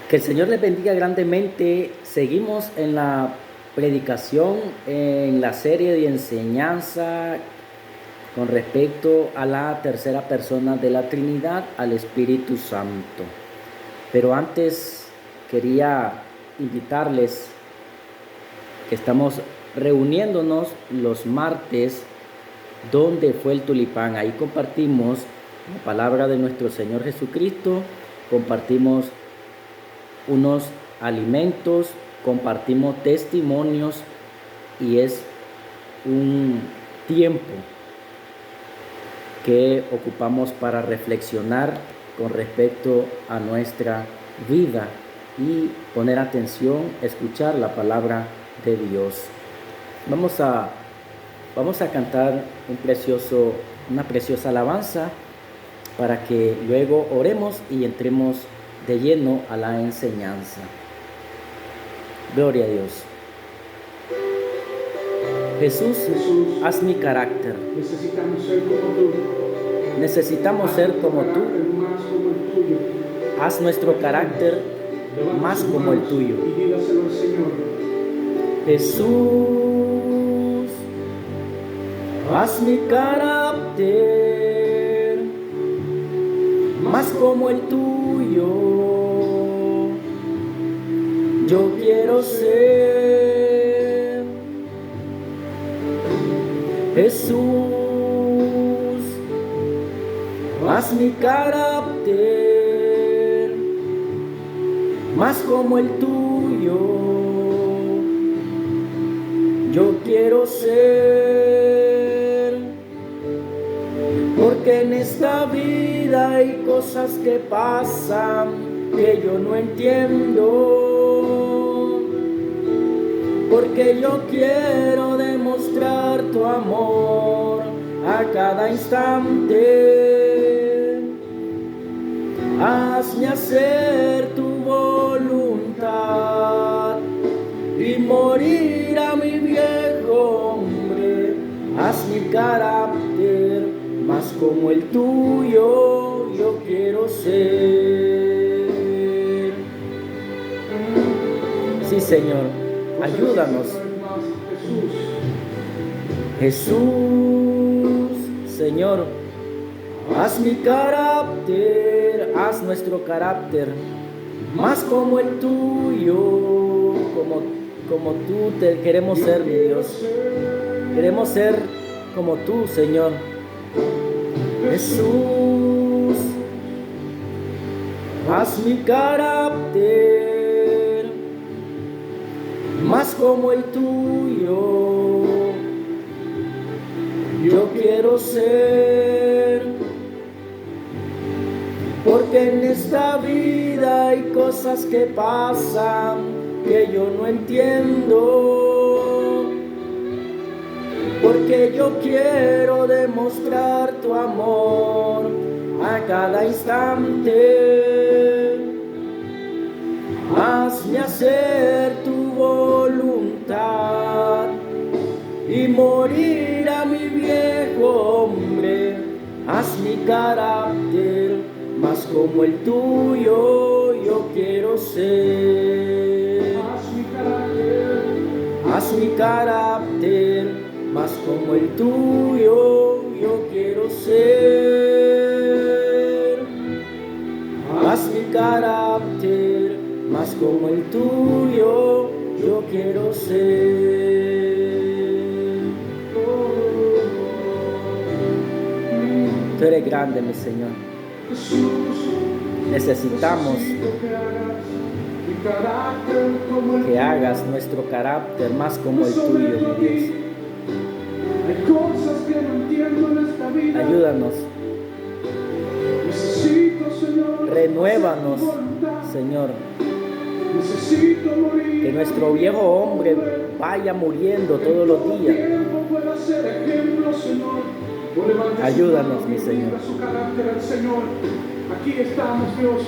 Que el Señor les bendiga grandemente. Seguimos en la predicación, en la serie de enseñanza con respecto a la tercera persona de la Trinidad, al Espíritu Santo. Pero antes quería invitarles que estamos reuniéndonos los martes donde fue el tulipán. Ahí compartimos la palabra de nuestro Señor Jesucristo, compartimos unos alimentos, compartimos testimonios y es un tiempo que ocupamos para reflexionar con respecto a nuestra vida y poner atención, escuchar la palabra de Dios. Vamos a cantar una preciosa alabanza para que luego oremos y entremos de lleno a la enseñanza. Gloria a Dios. Jesús, haz mi carácter. Necesitamos ser como tú. Haz nuestro carácter más como el tuyo. Jesús, haz mi carácter más como el tuyo. Yo quiero ser. Jesús, haz mi carácter más como el tuyo. Yo quiero ser, porque en esta vida hay cosas que pasan que yo no entiendo, porque yo quiero demostrar tu amor a cada instante. Hazme hacer tu voluntad y morir a mi viejo hombre. Haz mi carácter más como el tuyo, yo quiero ser. Sí, Señor, ayúdanos. Jesús, Señor, haz mi carácter, haz nuestro carácter más como el tuyo, como tú te queremos ser, mi Dios. Queremos ser como tú, Señor. Jesús, haz mi carácter más como el tuyo. Yo quiero ser, porque en esta vida hay cosas que pasan que yo no entiendo, porque yo quiero demostrar tu amor a cada instante. Hazme hacer tu voluntad y morir a mi viejo hombre. Haz mi carácter más como el tuyo, yo quiero ser. Haz mi carácter más como el tuyo, yo quiero ser. Haz mi carácter más como el tuyo, yo quiero ser. Tú eres grande, mi Señor. Necesitamos que hagas nuestro carácter más como el tuyo, mi Dios. Ayúdanos. Renuévanos, Señor. Que nuestro viejo hombre vaya muriendo todos los días. Ayúdanos, mi Señor. Aquí estamos, Dios.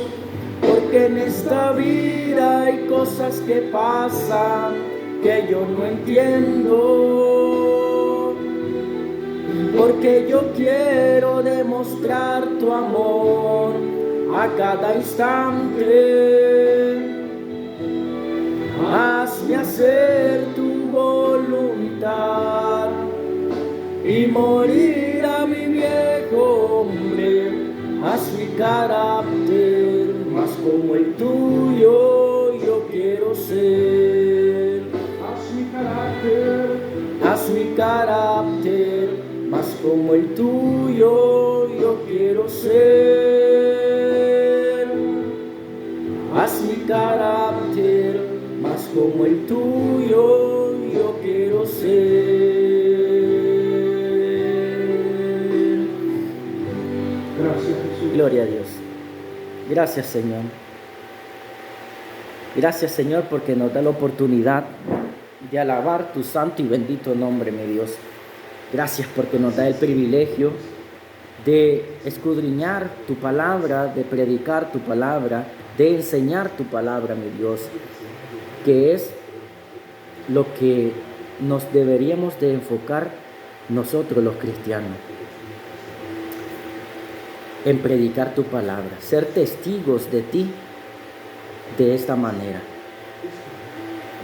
Porque en esta vida hay cosas que pasan que yo no entiendo, porque yo quiero demostrar tu amor a cada instante. hacer tu voluntad y morir a mi viejo hombre. Haz mi carácter más como el tuyo, yo quiero ser. Haz mi carácter más como el tuyo, yo quiero ser. Haz mi carácter más como el tuyo, yo quiero ser. Gracias, Jesús. Gloria a Dios. Gracias, Señor. Gracias, Señor, porque nos da la oportunidad de alabar tu santo y bendito nombre, mi Dios. Gracias porque nos da el privilegio de escudriñar tu palabra, de predicar tu palabra, de enseñar tu palabra, mi Dios, que es lo que nos deberíamos de enfocar nosotros los cristianos, en predicar tu palabra, ser testigos de ti de esta manera,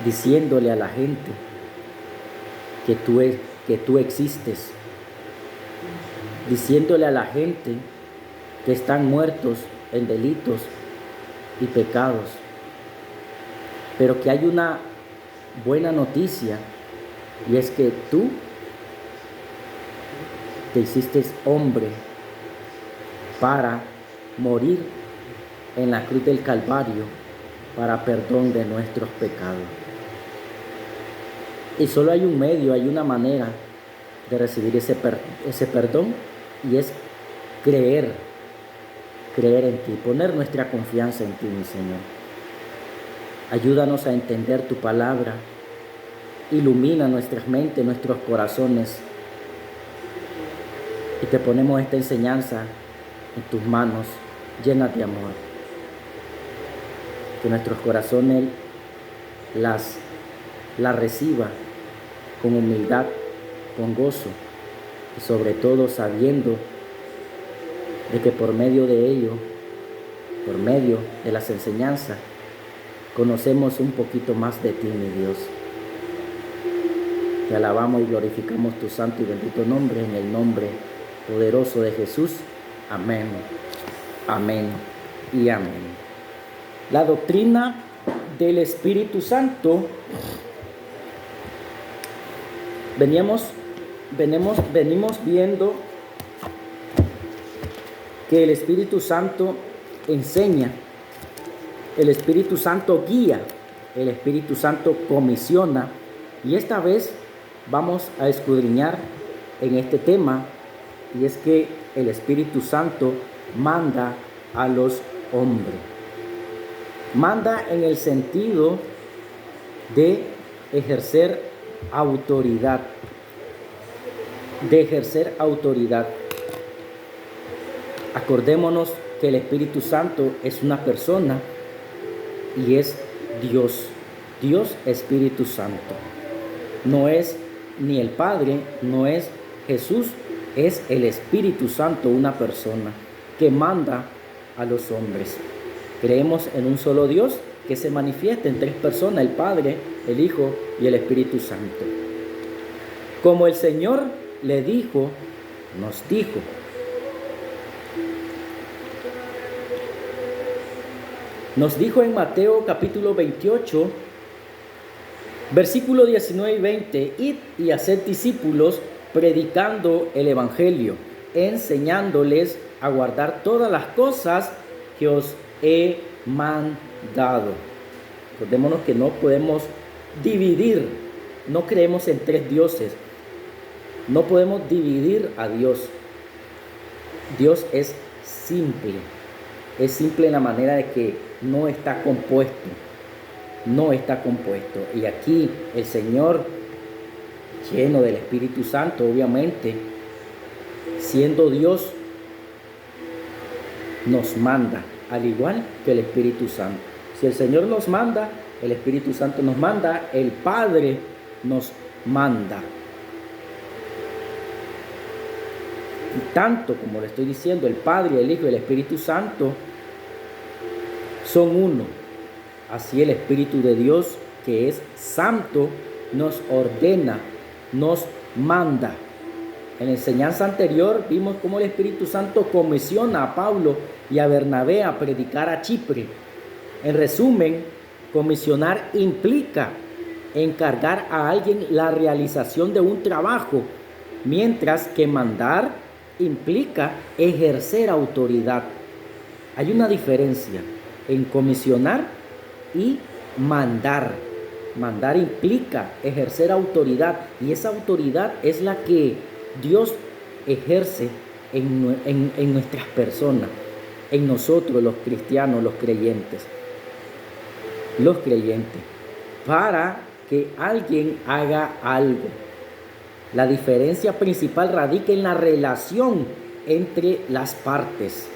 diciéndole a la gente que tú existes, diciéndole a la gente que están muertos en delitos y pecados, pero que hay una buena noticia, y es que tú te hiciste hombre para morir en la cruz del Calvario para perdón de nuestros pecados. Y solo hay un medio, hay una manera de recibir ese perdón, y es creer en ti, poner nuestra confianza en ti, mi Señor. Ayúdanos a entender tu palabra, ilumina nuestras mentes, nuestros corazones, y te ponemos esta enseñanza en tus manos, llenas de amor. Que nuestros corazones la reciba con humildad, con gozo, y sobre todo sabiendo de que por medio de ello, por medio de las enseñanzas, conocemos un poquito más de ti, mi Dios. Te alabamos y glorificamos tu santo y bendito nombre, en el nombre poderoso de Jesús. Amén, amén y amén. La doctrina del Espíritu Santo. Venimos viendo que el Espíritu Santo enseña, el Espíritu Santo guía, el Espíritu Santo comisiona, y esta vez vamos a escudriñar en este tema, y es que el Espíritu Santo manda a los hombres. Manda en el sentido de ejercer autoridad, Acordémonos que el Espíritu Santo es una persona y es Dios. Dios Espíritu Santo. No es ni el Padre, no es Jesús, es el Espíritu Santo, una persona que manda a los hombres. Creemos en un solo Dios que se manifiesta en tres personas: el Padre, el Hijo y el Espíritu Santo. Como el Señor le dijo, nos dijo. Nos dijo en Mateo capítulo 28, versículo 19 y 20: id y haced discípulos, predicando el Evangelio, enseñándoles a guardar todas las cosas que os he mandado. Recordémonos que no podemos dividir, no creemos en tres dioses, no podemos dividir a Dios. Dios es simple en la manera de que no está compuesto. Y aquí el Señor, lleno del Espíritu Santo, obviamente, siendo Dios, nos manda, al igual que el Espíritu Santo. Si el Señor nos manda, el Espíritu Santo nos manda, el Padre nos manda. Y tanto, como le estoy diciendo, el Padre, el Hijo y el Espíritu Santo son uno. Así el Espíritu de Dios que es santo, nos ordena, nos manda. En la enseñanza anterior vimos cómo el Espíritu Santo comisiona a Pablo y a Bernabé a predicar a Chipre. En resumen, comisionar implica encargar a alguien la realización de un trabajo, mientras que mandar implica ejercer autoridad. Hay una diferencia en comisionar y mandar. Mandar implica ejercer autoridad, y esa autoridad es la que Dios ejerce en nuestras personas, en nosotros los cristianos, los creyentes, para que alguien haga algo. La diferencia principal radica en la relación entre las partes.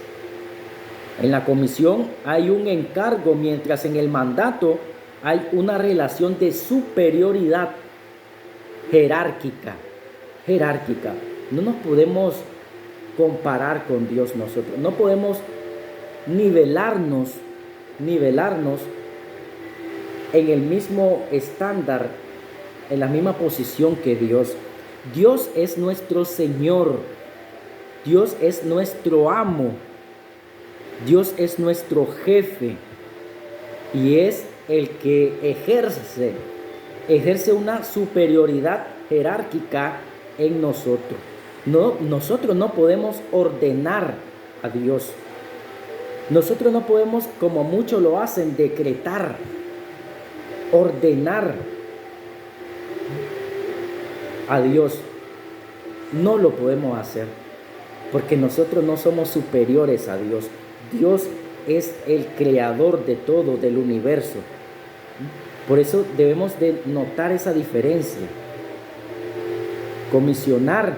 En la comisión hay un encargo, mientras en el mandato hay una relación de superioridad jerárquica. No nos podemos comparar con Dios nosotros. No podemos nivelarnos en el mismo estándar, en la misma posición que Dios. Dios es nuestro Señor. Dios es nuestro amo. Dios es nuestro jefe. Y es el que ejerce una superioridad jerárquica en nosotros. Nosotros no podemos ordenar a Dios. Nosotros no podemos, como muchos lo hacen, decretar, ordenar a Dios. No lo podemos hacer, porque nosotros no somos superiores a Dios. Dios es el creador de todo, del universo. Por eso debemos de notar esa diferencia. Comisionar,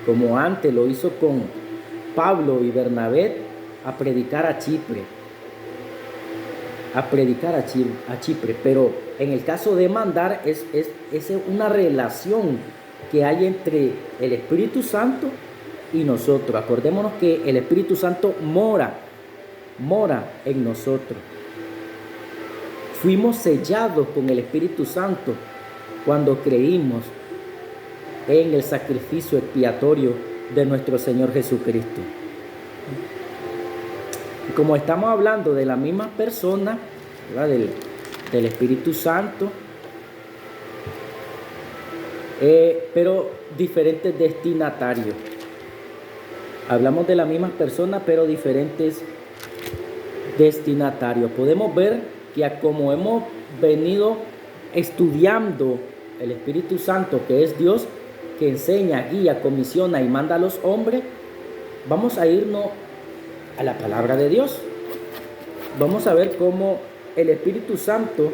como antes lo hizo con Pablo y Bernabé, a predicar a Chipre. Pero en el caso de mandar es una relación que hay entre el Espíritu Santo y nosotros. Acordémonos que el Espíritu Santo mora en nosotros. Fuimos sellados con el Espíritu Santo cuando creímos en el sacrificio expiatorio de nuestro Señor Jesucristo. Y como estamos hablando de la misma persona, ¿verdad? Del Espíritu Santo, pero diferentes destinatarios. Hablamos de la misma persona, pero diferentes destinatarios. Podemos ver que como hemos venido estudiando el Espíritu Santo, que es Dios, que enseña, guía, comisiona y manda a los hombres, vamos a irnos a la palabra de Dios. Vamos a ver cómo el Espíritu Santo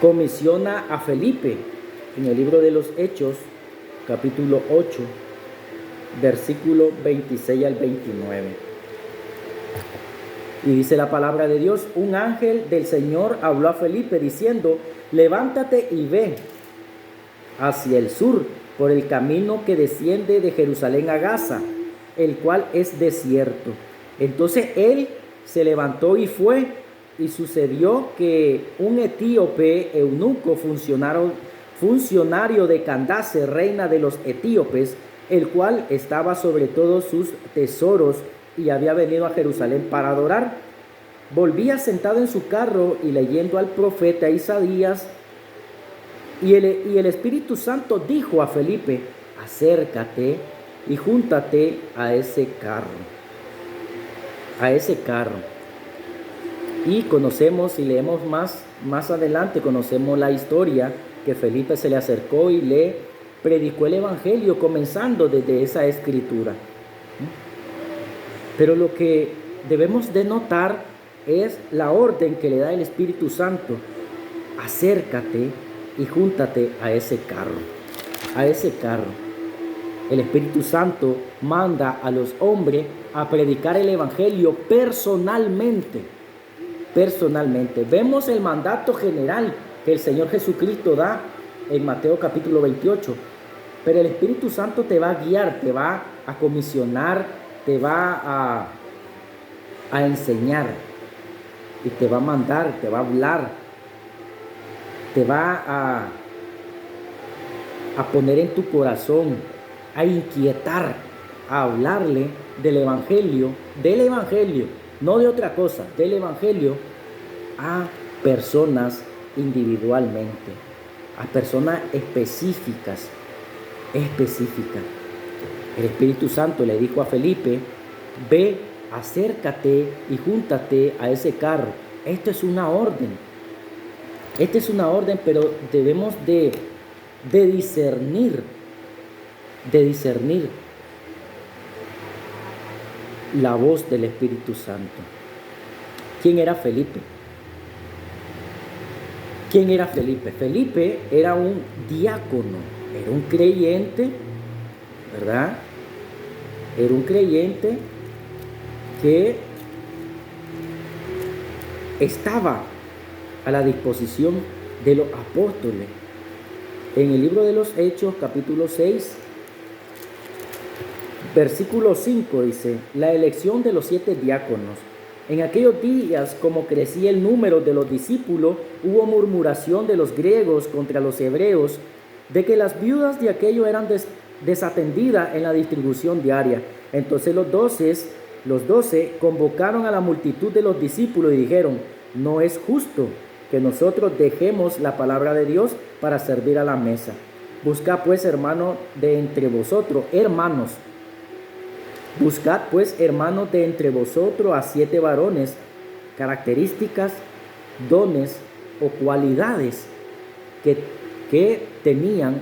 comisiona a Felipe en el libro de los Hechos, capítulo 8, versículo 26 al 29. Y dice la palabra de Dios: un ángel del Señor habló a Felipe diciendo: levántate y ve hacia el sur por el camino que desciende de Jerusalén a Gaza, el cual es desierto. Entonces él se levantó y fue, y sucedió que un etíope eunuco, funcionario de Candace, reina de los etíopes, el cual estaba sobre todos sus tesoros y había venido a Jerusalén para adorar, volvía sentado en su carro y leyendo al profeta Isaías, y el Espíritu Santo dijo a Felipe: acércate y júntate a ese carro. Y conocemos, y leemos más adelante, conocemos la historia que Felipe se le acercó y le predicó el evangelio, comenzando desde esa escritura. Pero lo que debemos de notar es la orden que le da el Espíritu Santo: acércate y júntate a ese carro. El Espíritu Santo manda a los hombres a predicar el evangelio personalmente. Vemos el mandato general que el Señor Jesucristo da en Mateo capítulo 28. Pero el Espíritu Santo te va a guiar, te va a comisionar, te va a enseñar, y te va a mandar, te va a hablar te va a poner en tu corazón, a inquietar, a hablarle del Evangelio, no de otra cosa, del Evangelio a personas individualmente, a personas específicas. El Espíritu Santo le dijo a Felipe: ve, acércate y júntate a ese carro. Esto es una orden. Pero debemos de discernir la voz del Espíritu Santo. ¿Quién era Felipe? Felipe era un diácono, era un creyente, ¿verdad? Era un creyente que estaba a la disposición de los apóstoles. En el libro de los Hechos, capítulo 6, versículo 5 dice: la elección de los 7 diáconos. En aquellos días, como crecía el número de los discípulos, hubo murmuración de los griegos contra los hebreos, de que las viudas de aquello eran desatendidas en la distribución diaria. Entonces los 12 convocaron a la multitud de los discípulos y dijeron: no es justo que nosotros dejemos la palabra de Dios para servir a la mesa. Buscad pues, hermanos de entre vosotros a 7 varones, características, dones o cualidades que tenían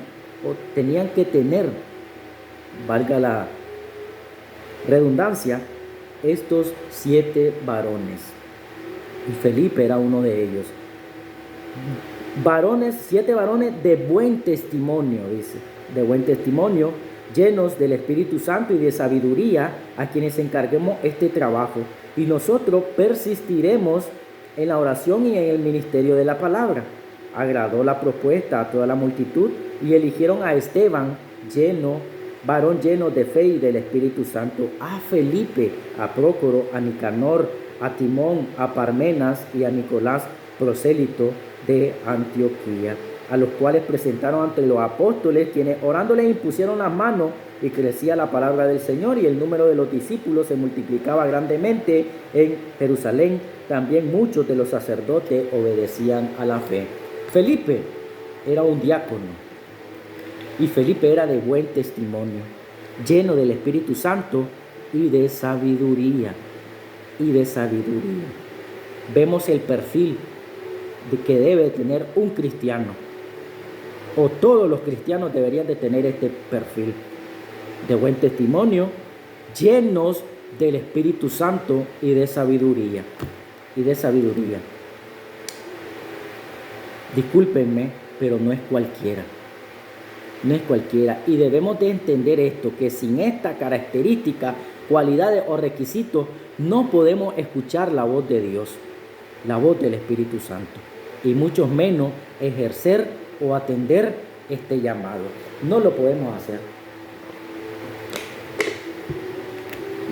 que tener, valga la redundancia, estos 7 varones. Y Felipe era uno de ellos. 7 varones de buen testimonio, dice, de buen testimonio, llenos del Espíritu Santo y de sabiduría, a quienes encarguemos este trabajo. Y nosotros persistiremos en la oración y en el ministerio de la palabra. Agradó la propuesta a toda la multitud y eligieron a Esteban, varón lleno de fe y del Espíritu Santo, a Felipe, a Prócoro, a Nicanor, a Timón, a Parmenas y a Nicolás, prosélito de Antioquía, a los cuales presentaron ante los apóstoles, quienes orándoles impusieron las manos, y crecía la palabra del Señor, y el número de los discípulos se multiplicaba grandemente en Jerusalén. También muchos de los sacerdotes obedecían a la fe. Felipe era un diácono, y Felipe era de buen testimonio, lleno del Espíritu Santo y de sabiduría. Vemos el perfil que debe tener un cristiano, o todos los cristianos deberían de tener este perfil de buen testimonio, llenos del Espíritu Santo y de sabiduría. Discúlpenme, pero no es cualquiera. Y debemos de entender esto, que sin esta característica, cualidades o requisitos, no podemos escuchar la voz de Dios, la voz del Espíritu Santo, y mucho menos ejercer o atender este llamado. No lo podemos hacer.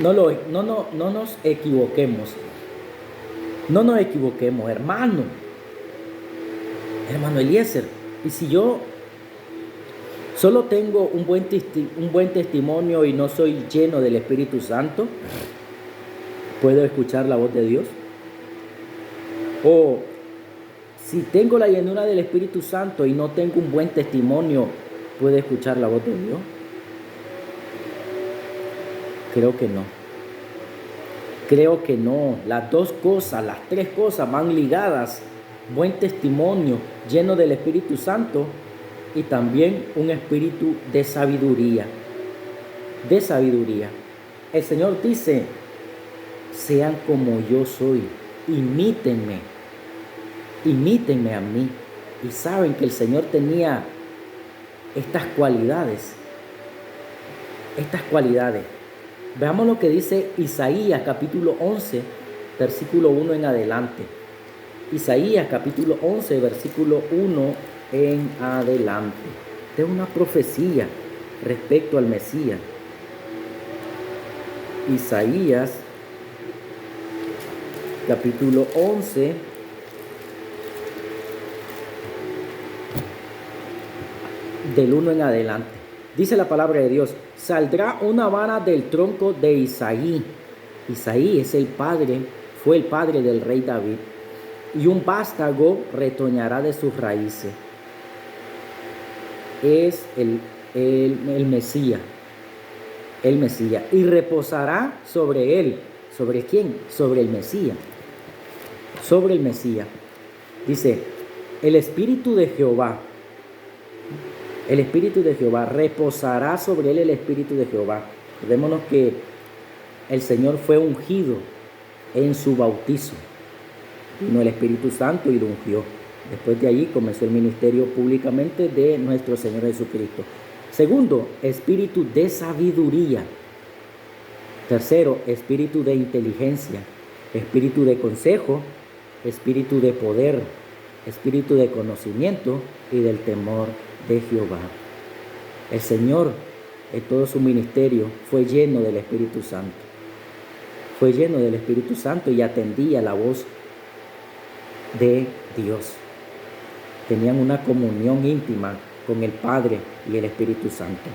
No nos equivoquemos. Hermano Eliezer. Y si yo solo tengo un buen testimonio y no soy lleno del Espíritu Santo, ¿puedo escuchar la voz de Dios? O si tengo la llenura del Espíritu Santo y no tengo un buen testimonio, ¿puedo escuchar la voz de Dios? Creo que no. Las 2 cosas, las 3 cosas van ligadas. Buen testimonio, lleno del Espíritu Santo, y también un espíritu de sabiduría. El Señor dice: sean como yo soy, imítenme a mí. Y saben que el Señor tenía estas cualidades. Veamos lo que dice Isaías capítulo 11, versículo 1 en adelante. Isaías capítulo 11, versículo 1 en adelante. Esta es una profecía respecto al Mesías. Isaías capítulo 11, del 1 en adelante. Dice la palabra de Dios: saldrá una vara del tronco de Isaí. Isaí es el padre, fue el padre del rey David. Y un vástago retoñará de sus raíces. Es el Mesías. El Mesías. Y reposará sobre él. ¿Sobre quién? Sobre el Mesías. Sobre el Mesías. Dice: el Espíritu de Jehová. El Espíritu de Jehová. Reposará sobre él el Espíritu de Jehová. Recordémonos que el Señor fue ungido en su bautizo. Vino el Espíritu Santo y lo ungió. Después de ahí comenzó el ministerio públicamente de nuestro Señor Jesucristo. Segundo, espíritu de sabiduría. Tercero, espíritu de inteligencia. Espíritu de consejo. Espíritu de poder. Espíritu de conocimiento y del temor de Jehová. El Señor en todo su ministerio fue lleno del Espíritu Santo. Fue lleno del Espíritu Santo y atendía la voz de Dios. Tenían una comunión íntima con el Padre y el Espíritu Santo.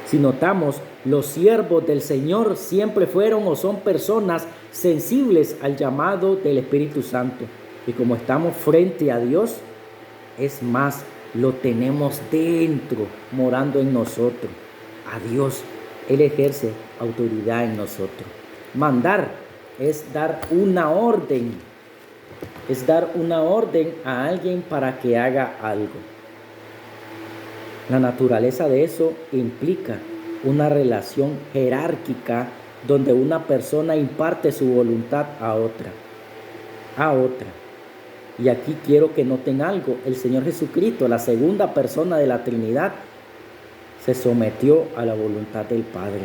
Si notamos, los siervos del Señor siempre fueron o son personas sensibles al llamado del Espíritu Santo. Y como estamos frente a Dios, es más, lo tenemos dentro, morando en nosotros. A Dios, Él ejerce autoridad en nosotros. Mandar es dar una orden. Es dar una orden a alguien para que haga algo. La naturaleza de eso implica una relación jerárquica donde una persona imparte su voluntad a otra. Y aquí quiero que noten algo: el Señor Jesucristo, la segunda persona de la Trinidad, se sometió a la voluntad del Padre,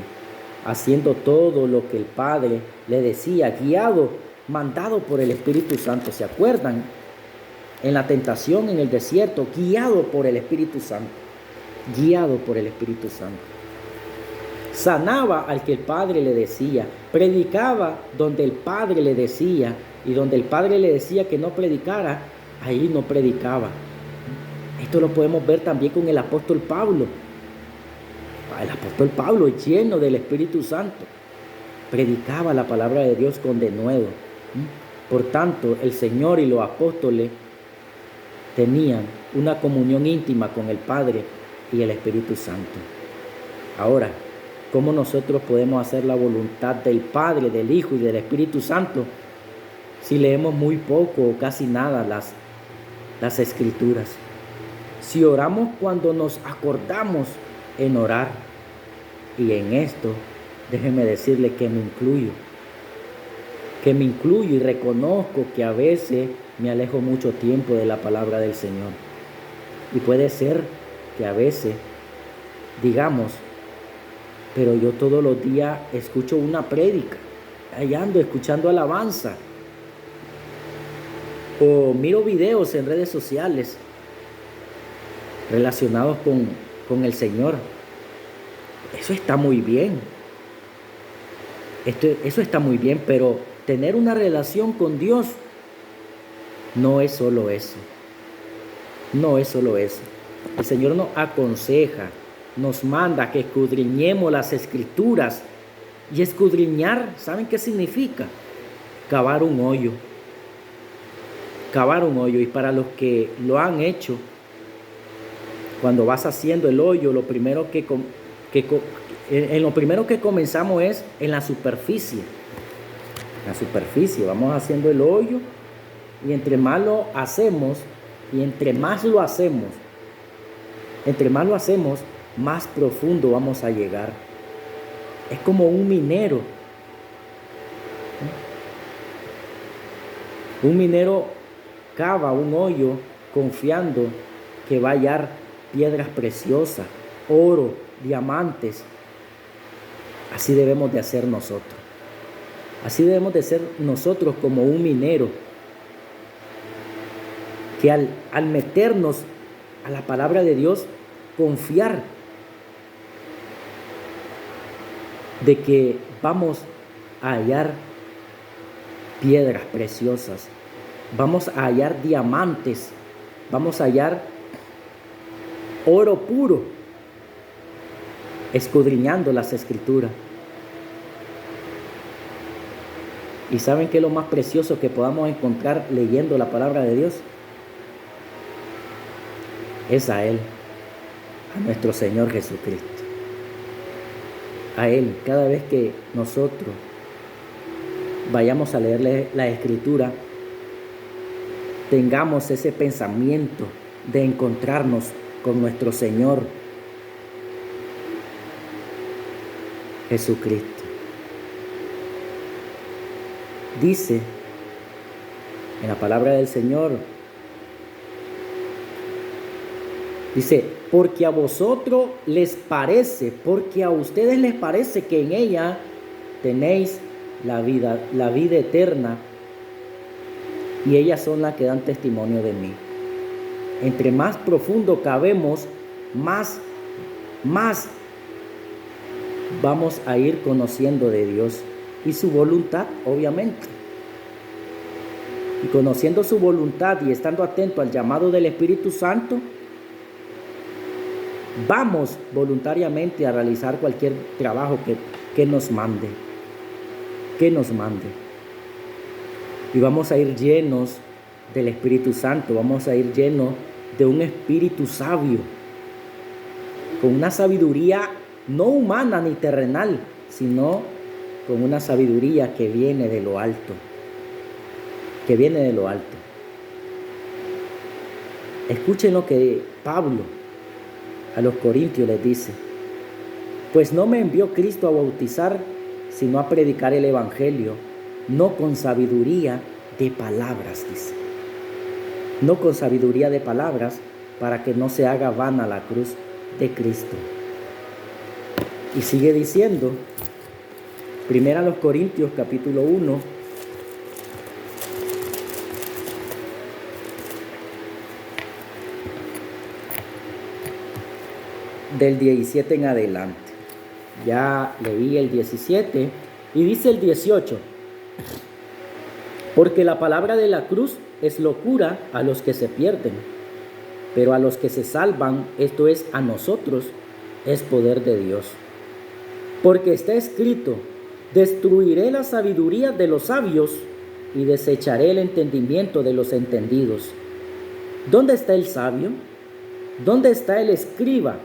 haciendo todo lo que el Padre le decía, guiado, mandado por el Espíritu Santo. ¿Se acuerdan? En la tentación en el desierto, guiado por el Espíritu Santo. Guiado por el Espíritu Santo. Sanaba al que el Padre le decía. Predicaba donde el Padre le decía. Y donde el Padre le decía que no predicara, ahí no predicaba. Esto lo podemos ver también con el apóstol Pablo. El apóstol Pablo, lleno del Espíritu Santo, predicaba la palabra de Dios con denuedo. Por tanto, el Señor y los apóstoles tenían una comunión íntima con el Padre y el Espíritu Santo. Ahora, ¿cómo nosotros podemos hacer la voluntad del Padre, del Hijo y del Espíritu Santo si leemos muy poco o casi nada las Escrituras? Si oramos cuando nos acordamos en orar, y en esto déjeme decirle que me incluyo y reconozco que a veces me alejo mucho tiempo de la palabra del Señor. Y puede ser que a veces digamos: pero yo todos los días escucho una prédica, ahí ando escuchando alabanza, o miro videos en redes sociales relacionados con el Señor. Eso está muy bien. Eso está muy bien, pero tener una relación con Dios no es solo eso. No es solo eso. El Señor nos aconseja, nos manda que escudriñemos las Escrituras. Y escudriñar, ¿saben qué significa? Cavar un hoyo. Cavar un hoyo. Y para los que lo han hecho, cuando vas haciendo el hoyo, lo primero que comenzamos es en la superficie. La superficie, vamos haciendo el hoyo, y entre más lo hacemos, más profundo vamos a llegar. Es como un minero. Un minero cava un hoyo confiando que va a hallar piedras preciosas, oro, diamantes. Así debemos de hacer nosotros. Así debemos de ser nosotros, como un minero que al meternos a la palabra de Dios, confiar de que vamos a hallar piedras preciosas, vamos a hallar diamantes, vamos a hallar oro puro, escudriñando las Escrituras. ¿Y saben qué es lo más precioso que podamos encontrar leyendo la palabra de Dios? Es a Él, a nuestro Señor Jesucristo. A Él, cada vez que nosotros vayamos a leerle la Escritura, tengamos ese pensamiento de encontrarnos con nuestro Señor Jesucristo. Dice en la palabra del Señor, dice, porque a vosotros les parece, porque a ustedes les parece que en ella tenéis la vida eterna, y ellas son las que dan testimonio de mí. Entre más profundo cabemos, más vamos a ir conociendo de Dios y su voluntad, obviamente. Y conociendo su voluntad y estando atento al llamado del Espíritu Santo, vamos voluntariamente a realizar cualquier trabajo que nos mande. Y vamos a ir llenos del Espíritu Santo, vamos a ir llenos de un espíritu sabio, con una sabiduría no humana ni terrenal, sino con una sabiduría que viene de lo alto, Escuchen lo que Pablo a los Corintios les dice: pues no me envió Cristo a bautizar, sino a predicar el Evangelio, no con sabiduría de palabras, dice. No con sabiduría de palabras, para que no se haga vana la cruz de Cristo. Y sigue diciendo, primera a los Corintios, capítulo 1, del 17 en adelante. Ya leí el 17 y dice el 18. Porque la palabra de la cruz es locura a los que se pierden, pero a los que se salvan, esto es, a nosotros, es poder de Dios. Porque está escrito: destruiré la sabiduría de los sabios y desecharé el entendimiento de los entendidos. ¿Dónde está el sabio? ¿Dónde está el escriba?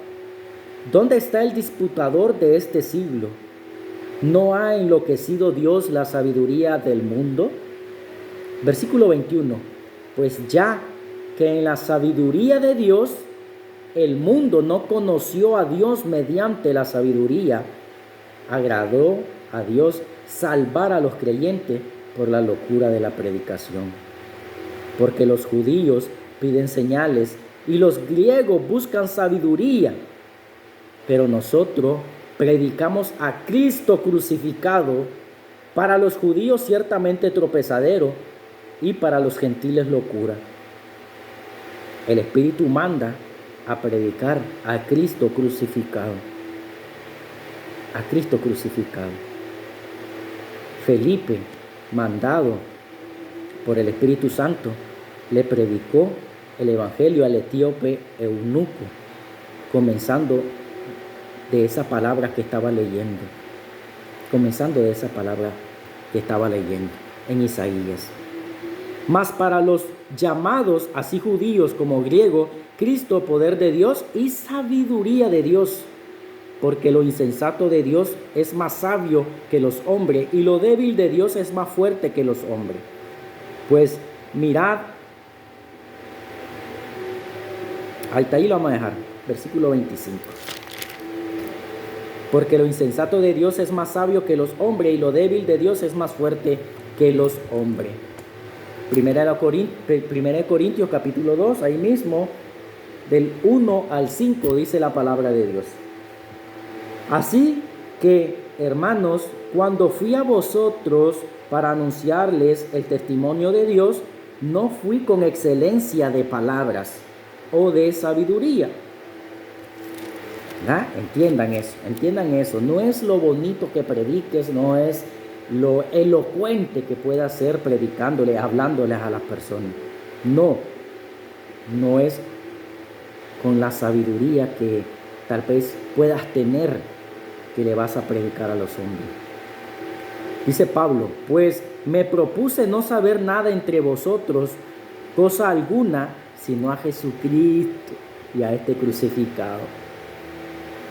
¿Dónde está el disputador de este siglo? ¿No ha enloquecido Dios la sabiduría del mundo? Versículo 21. Pues ya que en la sabiduría de Dios el mundo no conoció a Dios mediante la sabiduría, agradó a Dios salvar a los creyentes por la locura de la predicación. Porque los judíos piden señales y los griegos buscan sabiduría, pero nosotros predicamos a Cristo crucificado, para los judíos ciertamente tropezadero y para los gentiles locura. El Espíritu manda a predicar a Cristo crucificado. A Cristo crucificado. Felipe, mandado por el Espíritu Santo, le predicó el Evangelio al etíope eunuco, comenzando de esa palabra que estaba leyendo. En Isaías. Mas para los llamados, así judíos como griegos, Cristo, poder de Dios y sabiduría de Dios. Porque lo insensato de Dios es más sabio que los hombres, y lo débil de Dios es más fuerte que los hombres. Pues mirad, ahí lo vamos a dejar, versículo 25. Porque lo insensato de Dios es más sabio que los hombres, y lo débil de Dios es más fuerte que los hombres. Primera de Corintios capítulo 2, ahí mismo, del 1 al 5, dice la palabra de Dios. Así que, hermanos, cuando fui a vosotros para anunciarles el testimonio de Dios, no fui con excelencia de palabras o de sabiduría. ¿Ah? Entiendan eso. No es lo bonito que prediques, no es lo elocuente que puedas ser predicándoles, hablándoles a las personas. No es con la sabiduría que tal vez puedas tener, que le vas a predicar a los hombres. Dice Pablo, pues me propuse no saber nada entre vosotros, cosa alguna, sino a Jesucristo y a este crucificado.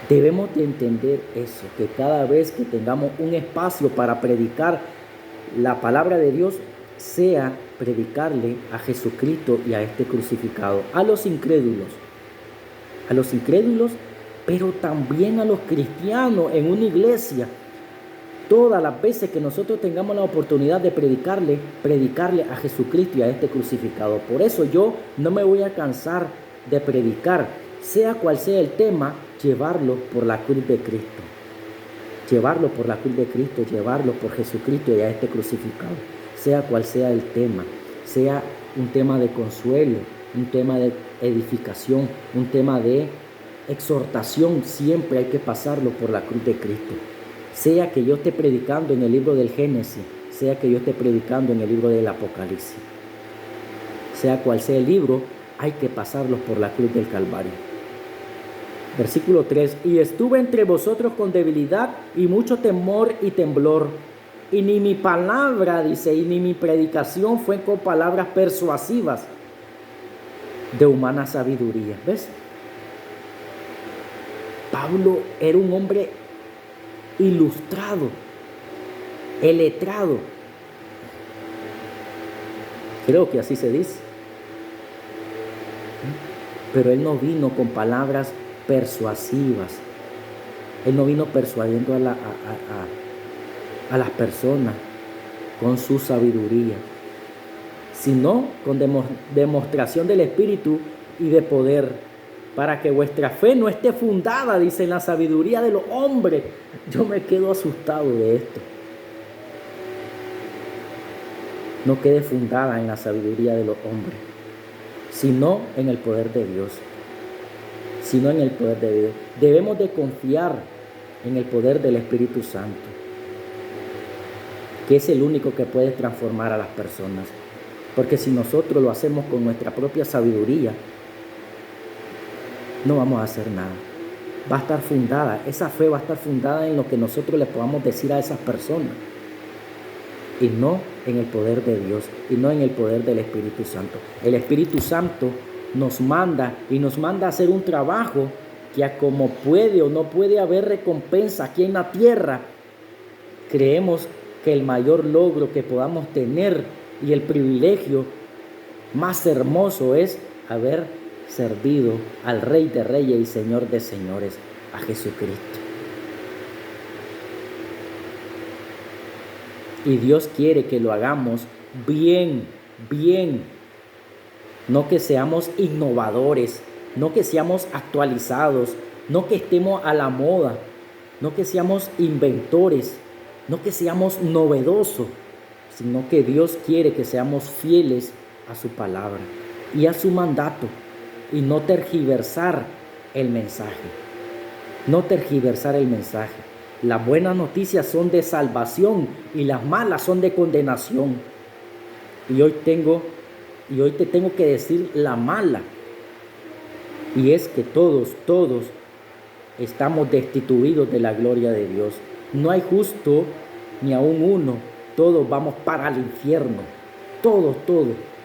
Debemos de entender eso, que cada vez que tengamos un espacio para predicar la palabra de Dios, sea predicarle a Jesucristo y a este crucificado, a los incrédulos, pero también a los cristianos en una iglesia. Todas las veces que nosotros tengamos la oportunidad de predicarle a Jesucristo y a este crucificado. Por eso yo no me voy a cansar de predicar, sea cual sea el tema, llevarlo por la cruz de Cristo. Llevarlo por la cruz de Cristo, llevarlo por Jesucristo y a este crucificado. Sea cual sea el tema, sea un tema de consuelo, un tema de edificación, un tema de exhortación, siempre hay que pasarlo por la cruz de Cristo. Sea que yo esté predicando en el libro del Génesis, sea que yo esté predicando en el libro del Apocalipsis. Sea cual sea el libro, hay que pasarlos por la cruz del Calvario. Versículo 3, y estuve entre vosotros con debilidad y mucho temor y temblor. Y ni mi palabra, dice, y ni mi predicación fue con palabras persuasivas de humana sabiduría. ¿Ves? Pablo era un hombre ilustrado, letrado. Creo que así se dice. Pero él no vino con palabras persuasivas. Él no vino persuadiendo a las personas con su sabiduría, sino con demostración del Espíritu y de poder, para que vuestra fe no esté fundada, dice, en la sabiduría de los hombres. Yo me quedo asustado de esto. No quede fundada en la sabiduría de los hombres, sino en el poder de Dios. Sino en el poder de Dios. Debemos de confiar en el poder del Espíritu Santo, que es el único que puede transformar a las personas. Porque si nosotros lo hacemos con nuestra propia sabiduría, no vamos a hacer nada. Va a estar fundada, esa fe va a estar fundada en lo que nosotros le podamos decir a esas personas, y no en el poder de Dios, y no en el poder del Espíritu Santo. El Espíritu Santo nos manda a hacer un trabajo que a como puede o no puede haber recompensa aquí en la tierra, creemos que el mayor logro que podamos tener y el privilegio más hermoso es haber servido al Rey de Reyes y Señor de Señores, a Jesucristo. Y Dios quiere que lo hagamos bien, no que seamos innovadores, no que seamos actualizados, no que estemos a la moda, no que seamos inventores, no que seamos novedosos, sino que Dios quiere que seamos fieles a su palabra y a su mandato, y no tergiversar el mensaje. No tergiversar el mensaje. Las buenas noticias son de salvación y las malas son de condenación. Y hoy te tengo que decir la mala. Y es que todos estamos destituidos de la gloria de Dios. No hay justo ni aún uno. Todos vamos para el infierno. Todos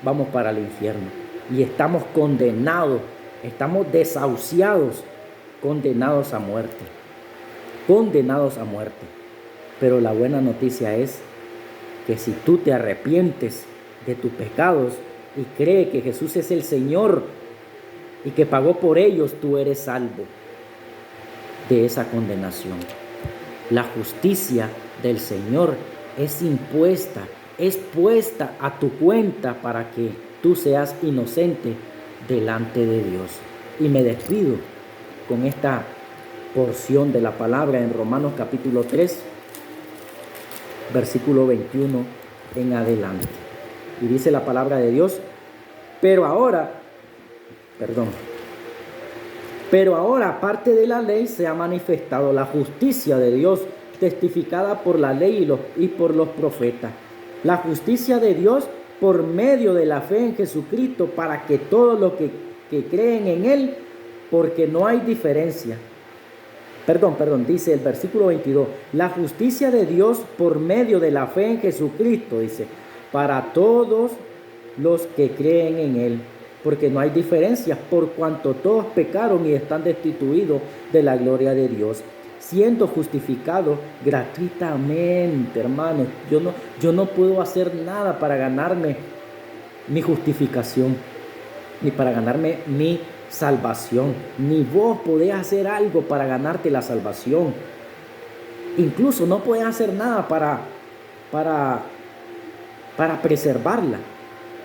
vamos para el infierno. Y estamos condenados, estamos desahuciados, condenados a muerte. Pero la buena noticia es que si tú te arrepientes de tus pecados y crees que Jesús es el Señor y que pagó por ellos, tú eres salvo de esa condenación. La justicia del Señor es impuesta, es puesta a tu cuenta para que tú seas inocente delante de Dios. Y me despido con esta porción de la palabra en Romanos capítulo 3, versículo 21 en adelante. Y dice la palabra de Dios, pero ahora, aparte de la ley, se ha manifestado la justicia de Dios, testificada por la ley y por los profetas. La justicia de Dios por medio de la fe en Jesucristo, para que todos los que creen en Él porque no hay diferencia. Perdón, dice el versículo 22, la justicia de Dios por medio de la fe en Jesucristo, dice, para todos los que creen en Él, porque no hay diferencia, por cuanto todos pecaron y están destituidos de la gloria de Dios, siendo justificados gratuitamente, hermanos. Yo no puedo hacer nada para ganarme mi justificación, ni para ganarme mi salvación, ni vos podés hacer algo para ganarte la salvación. Incluso no podés hacer nada para preservarla,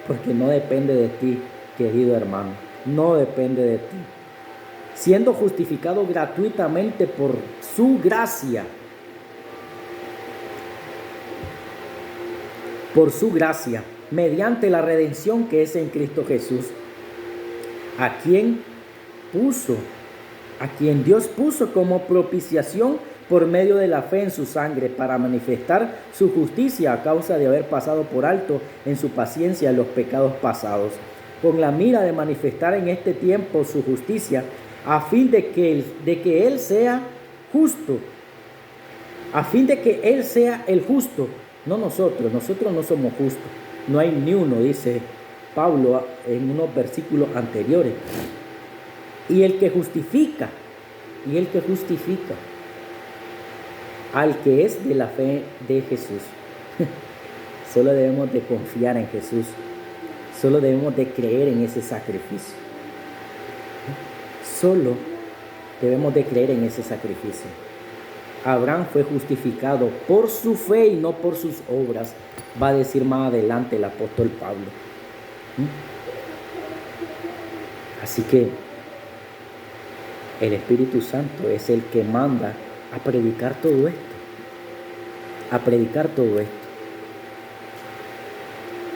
porque no depende de ti, querido hermano, no depende de ti. Siendo justificado gratuitamente por su gracia, mediante la redención que es en Cristo Jesús, a quien Dios puso como propiciación por medio de la fe en su sangre, para manifestar su justicia a causa de haber pasado por alto en su paciencia los pecados pasados, con la mira de manifestar en este tiempo su justicia, a fin de que Él sea justo, a fin de que Él sea el justo, no nosotros no somos justos, no hay ni uno, dice Pablo en unos versículos anteriores. Y el que justifica al que es de la fe de Jesús. Solo debemos de confiar en Jesús. Solo debemos de creer en ese sacrificio. Solo debemos de creer en ese sacrificio. Abraham fue justificado por su fe y no por sus obras, va a decir más adelante el apóstol Pablo. Así que el Espíritu Santo es el que manda a predicar todo esto.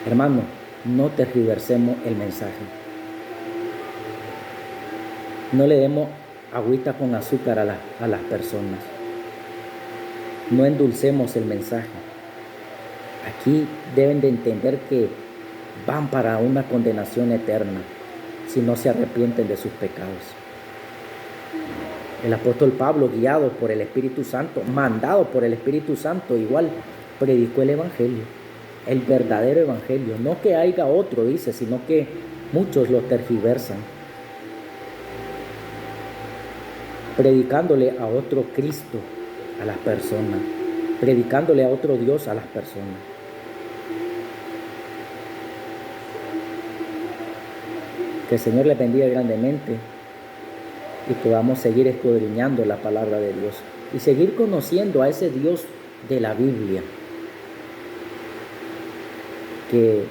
Hermano, no tergiversemos el mensaje. No le demos agüita con azúcar a las personas. No endulcemos el mensaje. Aquí deben de entender que van para una condenación eterna si no se arrepienten de sus pecados. El apóstol Pablo, guiado por el Espíritu Santo, mandado por el Espíritu Santo, igual predicó el Evangelio, el verdadero Evangelio. No que haya otro, dice, sino que muchos lo tergiversan, predicándole a otro Cristo a las personas, predicándole a otro Dios a las personas. Que el Señor les bendiga grandemente y podamos seguir escudriñando la palabra de Dios y seguir conociendo a ese Dios de la Biblia. Que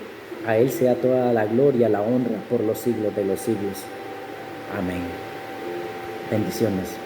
a Él sea toda la gloria, la honra por los siglos de los siglos. Amén. Bendiciones.